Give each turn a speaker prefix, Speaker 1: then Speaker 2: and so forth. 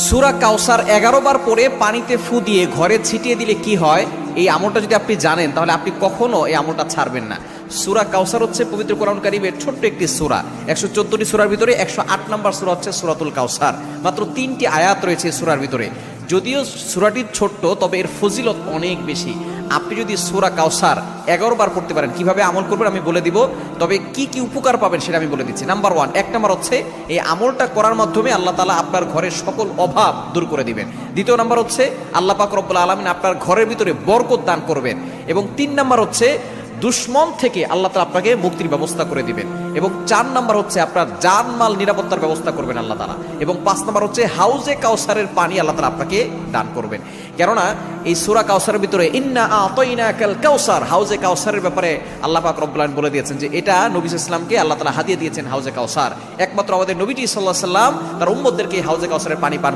Speaker 1: সূরা কাউসার 11 বার পরে পানিতে ফু দিয়ে ঘরে ছিটিয়ে দিলে কি হয়, এই আমলটা যদি আপনি জানেন তাহলে আপনি কখনো এই আমলটা ছাড়বেন না। সূরা কাউসার হচ্ছে পবিত্র কোরআন কারীমের ছোট্ট একটি সূরা। 114টি সূরার ভিতরে 108 নম্বর সূরা হচ্ছে সূরাতুল কাউসার। মাত্র 3টি আয়াত রয়েছে সূরার ভিতরে। যদিও সূরাটি ছোট্ট, তবে এর ফজিলত অনেক বেশি। আপনি যদি সূরা কাউসার 11 বার পড়তে পারেন, কিভাবে আমল করবেন আমি বলে দিব, তবে কি কি উপকার পাবেন সেটা আমি বলে দিচ্ছি। নাম্বার 1, 1 নাম্বার হচ্ছে এই আমলটা করার মাধ্যমে আল্লাহ তাআলা আপনার ঘরের সকল অভাব দূর করে দিবেন। দ্বিতীয় নাম্বার হচ্ছে আল্লাহ পাক রব্বুল আলামিন আপনার ঘরের ভিতরে বরকত দান করবেন। এবং 3 নাম্বার হচ্ছে দুশমন থেকে আল্লাহ তাআলা আপনাকে মুক্তির ব্যবস্থা করে দিবেন। এবং 4 নাম্বার হচ্ছে আপনার জানমাল নিরাপত্তার ব্যবস্থা করবেন আল্লাহ তাআলা। এবং 5 নাম্বার হচ্ছে হাউজে কাউসারের পানি আল্লাহ তাআলা আপনাকে দান করবেন। কেননা এই সূরা কাউসারের ভিতরে ইন্না আতাইনাকাল কাউসার, হাউজে কাউসারের ব্যাপারে আল্লাহ পাক রব্বুল আলামিন বলে দিয়েছেন যে এটা নবী সাল্লাল্লাহু আলাইহি ওয়াসাল্লামকে আল্লাহ তাআলা হাদিয়া দিয়েছেন হাউজে কাউসার। একমাত্র আমাদের নবীজি সাল্লাল্লাহু আলাইহি ওয়াসাল্লাম তার উম্মতদেরকে হাউজে কাউসারের পানি পান